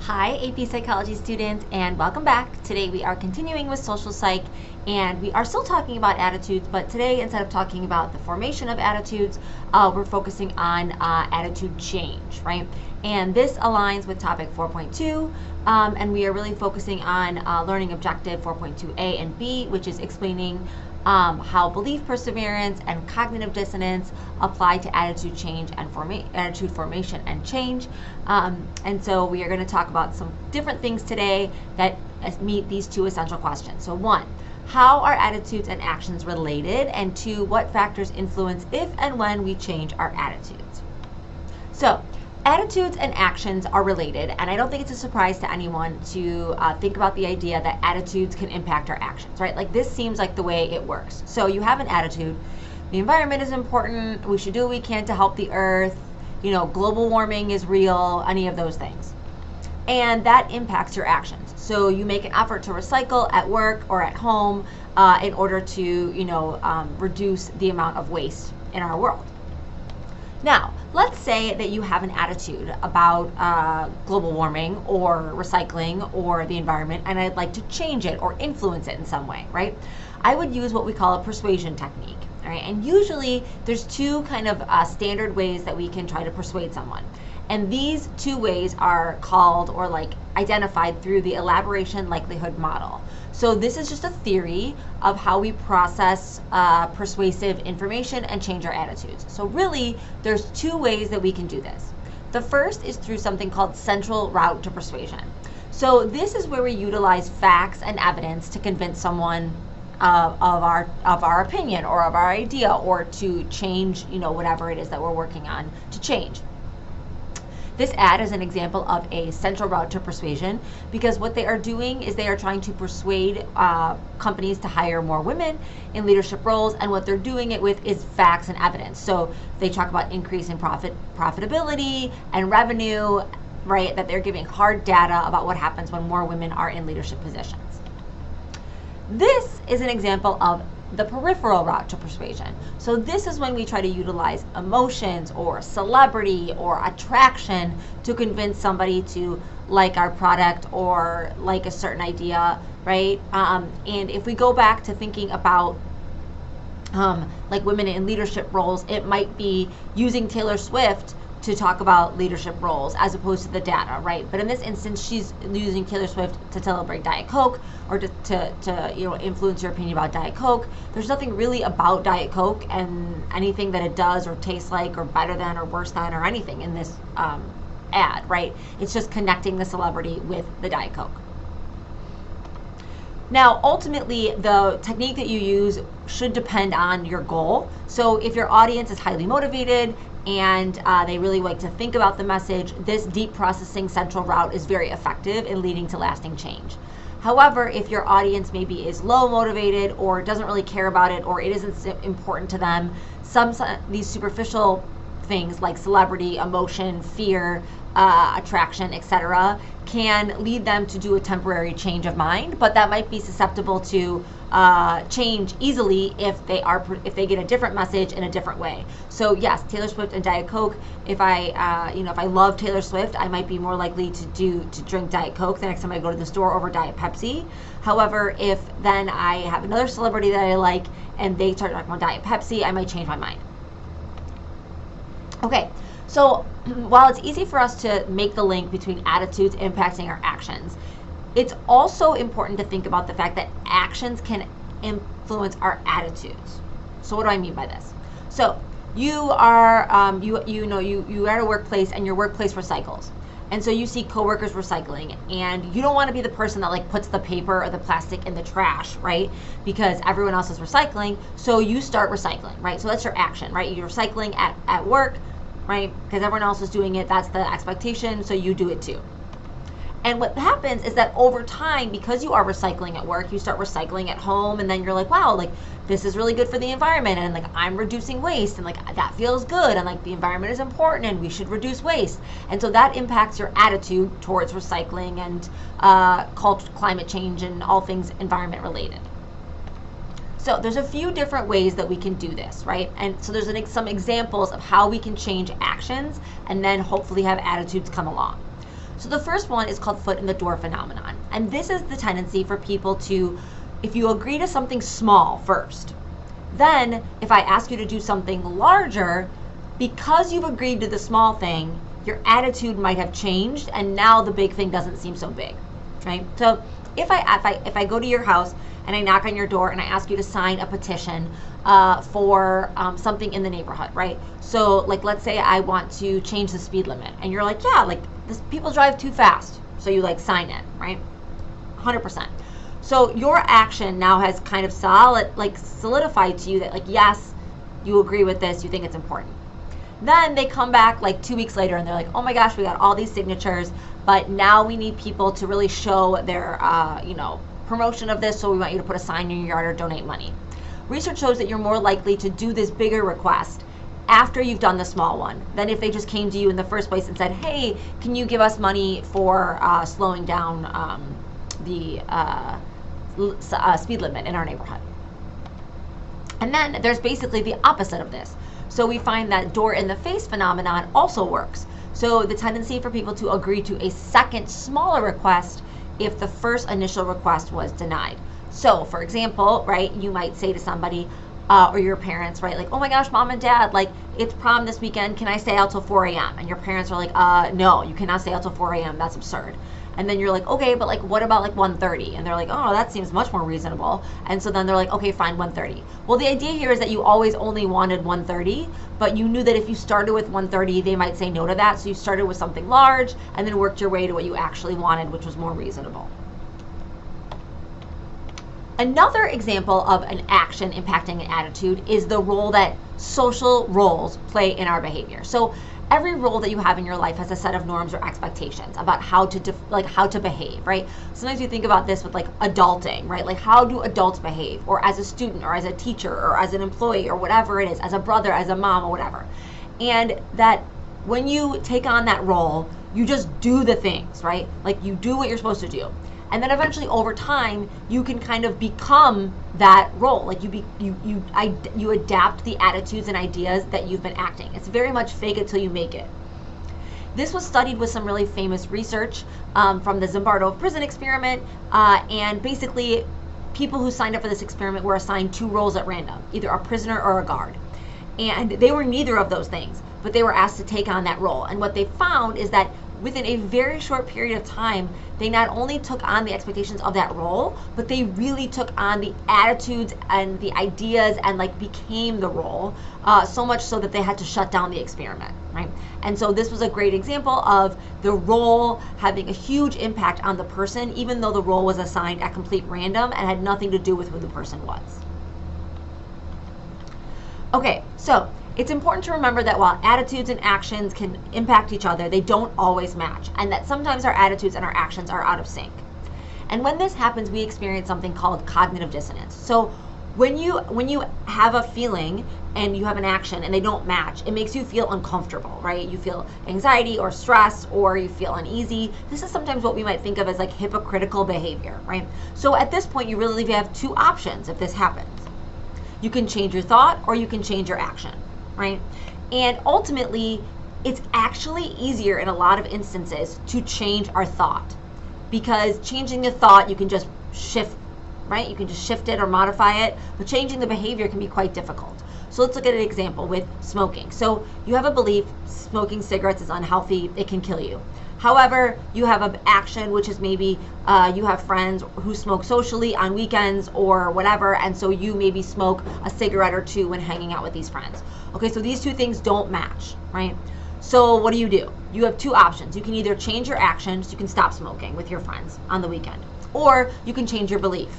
Hi, AP Psychology students, and welcome back. Today we are continuing with social psych, and we are still talking about attitudes, but today instead of talking about the formation of attitudes, we're focusing on attitude change, right? And this aligns with topic 4.2, and we are really focusing on learning objective 4.2a and b, which is explaining how belief perseverance and cognitive dissonance apply to attitude change and attitude formation and change. And so we are going to talk about some different things today that meet these two essential questions. So one, how are attitudes and actions related? And two, what factors influence if and when we change our attitudes? So attitudes and actions are related, and I don't think it's a surprise to anyone to think about the idea that attitudes can impact our actions, right? Like this seems like the way it works. So you have an attitude, the environment is important, we should do what we can to help the earth, global warming is real, any of those things. And that impacts your actions. So you make an effort to recycle at work or at home in order to, reduce the amount of waste in our world. Now, let's say that you have an attitude about global warming or recycling or the environment, and I'd like to change it or influence it in some way, right? I would use what we call a persuasion technique, all right? And usually there's two kind of standard ways that we can try to persuade someone. And these two ways are called or identified through the elaboration likelihood model. So this is just a theory of how we process persuasive information and change our attitudes. So really, there's two ways that we can do this. The first is through something called central route to persuasion. So this is where we utilize facts and evidence to convince someone of our opinion or of our idea or to change, whatever it is that we're working on to change. This ad is an example of a central route to persuasion because what they are doing is they are trying to persuade companies to hire more women in leadership roles, and what they're doing it with is facts and evidence. So they talk about increase in profitability and revenue, right? That they're giving hard data about what happens when more women are in leadership positions. This is an example of the peripheral route to persuasion. So this is when we try to utilize emotions or celebrity or attraction to convince somebody to like our product or like a certain idea, right? And if we go back to thinking about like women in leadership roles, it might be using Taylor Swift to talk about leadership roles as opposed to the data, right? But in this instance, she's using Taylor Swift to celebrate Diet Coke or to influence your opinion about Diet Coke. There's nothing really about Diet Coke and anything that it does or tastes like or better than or worse than or anything in this ad, right? It's just connecting the celebrity with the Diet Coke. Now, ultimately, the technique that you use should depend on your goal. So if your audience is highly motivated and they really like to think about the message, this deep processing central route is very effective in leading to lasting change. However, if your audience maybe is low motivated or doesn't really care about it or it isn't important to them, some these superficial things like celebrity, emotion, fear, attraction, etc., can lead them to do a temporary change of mind, but that might be susceptible to change easily if they get a different message in a different way. So yes, Taylor Swift and Diet Coke. If I love Taylor Swift, I might be more likely to drink Diet Coke the next time I go to the store over Diet Pepsi. However, if then I have another celebrity that I like and they start talking about Diet Pepsi, I might change my mind. Okay, so while it's easy for us to make the link between attitudes impacting our actions, it's also important to think about the fact that actions can influence our attitudes. So what do I mean by this? So you are you're at a workplace and your workplace recycles. And so you see coworkers recycling and you don't want to be the person that puts the paper or the plastic in the trash, right? Because everyone else is recycling. So you start recycling, right? So that's your action, right? You're recycling at work, right? Because everyone else is doing it. That's the expectation. So you do it too. And what happens is that over time, because you are recycling at work, you start recycling at home, and then you're like, wow, this is really good for the environment, and I'm reducing waste, and that feels good, and the environment is important, and we should reduce waste. And so that impacts your attitude towards recycling and climate change and all things environment related. So there's a few different ways that we can do this, right? And so there's some examples of how we can change actions and then hopefully have attitudes come along. So the first one is called foot in the door phenomenon. And this is the tendency for people to, if you agree to something small first, then if I ask you to do something larger, because you've agreed to the small thing, your attitude might have changed, and now the big thing doesn't seem so big, right? So if I go to your house and I knock on your door and I ask you to sign a petition for something in the neighborhood, right? So like, let's say I want to change the speed limit, and you're like, yeah, like people drive too fast, so you like sign it, right? 100%. So your action now has kind of solidified to you that like, yes, you agree with this, you think it's important. Then they come back like 2 weeks later and they're like, oh my gosh, we got all these signatures, but now we need people to really show their promotion of this, so we want you to put a sign in your yard or donate money. Research shows that you're more likely to do this bigger request after you've done the small one than if they just came to you in the first place and said, hey, can you give us money for slowing down the speed limit in our neighborhood. And then there's basically the opposite of this. So we find that door in the face phenomenon also works. So the tendency for people to agree to a second smaller request if the first initial request was denied. So for example, right, you might say to somebody or your parents, right, like, oh my gosh, mom and dad, like it's prom this weekend, can I stay out till 4 a.m.? And your parents are like, no, you cannot stay out till 4 a.m. That's absurd. And then you're like, okay, but like, what about like 1:30? And they're like, oh, that seems much more reasonable. And so then they're like, okay, fine, 1:30. Well, the idea here is that you always only wanted 1:30, but you knew that if you started with 1:30, they might say no to that. So you started with something large and then worked your way to what you actually wanted, which was more reasonable. Another example of an action impacting an attitude is the role that social roles play in our behavior. So every role that you have in your life has a set of norms or expectations about how to behave, right? Sometimes you think about this with like adulting, right? Like how do adults behave, or as a student or as a teacher or as an employee or whatever it is, as a brother, as a mom or whatever. And that when you take on that role, you just do the things, right? Like you do what you're supposed to do. And then eventually over time, you can kind of become that role. Like you adapt the attitudes and ideas that you've been acting. It's very much fake it till you make it. This was studied with some really famous research from the Zimbardo prison experiment. And basically, people who signed up for this experiment were assigned two roles at random, either a prisoner or a guard. And they were neither of those things, but they were asked to take on that role. And what they found is that within a very short period of time, they not only took on the expectations of that role, but they really took on the attitudes and the ideas and like became the role, so much so that they had to shut down the experiment, right? And so this was a great example of the role having a huge impact on the person, even though the role was assigned at complete random and had nothing to do with who the person was. Okay, so it's important to remember that while attitudes and actions can impact each other, they don't always match, and that sometimes our attitudes and our actions are out of sync. And when this happens, we experience something called cognitive dissonance. So when you have a feeling and you have an action and they don't match, it makes you feel uncomfortable, right? You feel anxiety or stress, or you feel uneasy. This is sometimes what we might think of as like hypocritical behavior, right? So at this point, you really have two options if this happens. You can change your thought or you can change your action, right? And ultimately, it's actually easier in a lot of instances to change our thought, because changing the thought, you can just shift, right? You can just shift it or modify it, but changing the behavior can be quite difficult. So let's look at an example with smoking. So you have a belief smoking cigarettes is unhealthy, it can kill you. However, you have an action, which is maybe you have friends who smoke socially on weekends or whatever, and so you maybe smoke a cigarette or two when hanging out with these friends. Okay, so these two things don't match, right? So what do? You have two options. You can either change your actions, you can stop smoking with your friends on the weekend, or you can change your belief.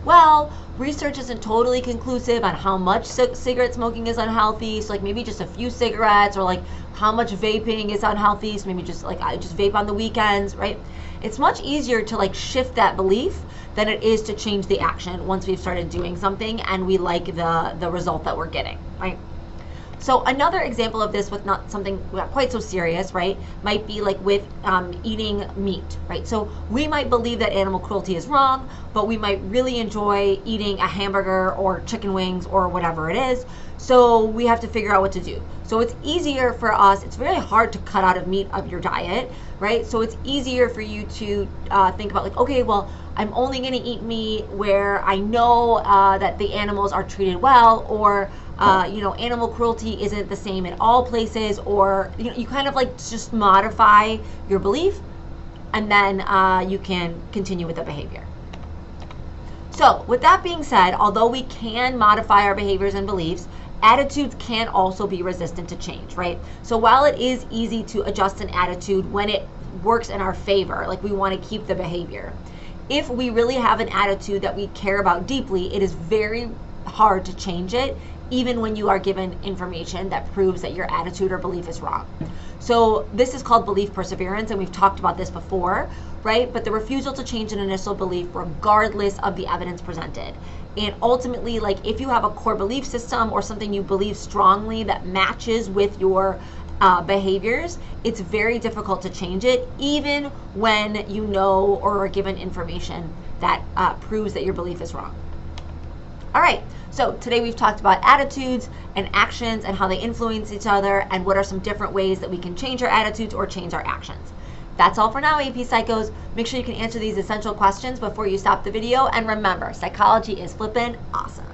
Well, research isn't totally conclusive on how much cigarette smoking is unhealthy. So like maybe just a few cigarettes, or like how much vaping is unhealthy. So maybe just like I just vape on the weekends, right? It's much easier to like shift that belief than it is to change the action once we've started doing something and we like the result that we're getting, right? So another example of this with not something quite so serious, right, might be like with eating meat, right? So we might believe that animal cruelty is wrong, but we might really enjoy eating a hamburger or chicken wings or whatever it is. So we have to figure out what to do. So it's easier for us, it's really hard to cut out of meat of your diet, right? So it's easier for you to think about like, okay, well, I'm only gonna eat meat where I know that the animals are treated well, or animal cruelty isn't the same in all places, or you kind of like just modify your belief, and then you can continue with the behavior. So with that being said, although we can modify our behaviors and beliefs, attitudes can also be resistant to change, right? So while it is easy to adjust an attitude when it works in our favor, like we want to keep the behavior, if we really have an attitude that we care about deeply, it is very hard to change it, even when you are given information that proves that your attitude or belief is wrong. So this is called belief perseverance, and we've talked about this before, right? But the refusal to change an initial belief regardless of the evidence presented. And ultimately, like if you have a core belief system or something you believe strongly that matches with your behaviors, it's very difficult to change it, even when you know or are given information that proves that your belief is wrong. All right, so today we've talked about attitudes and actions and how they influence each other, and what are some different ways that we can change our attitudes or change our actions. That's all for now, AP Psychos. Make sure you can answer these essential questions before you stop the video, and remember, psychology is flippin' awesome.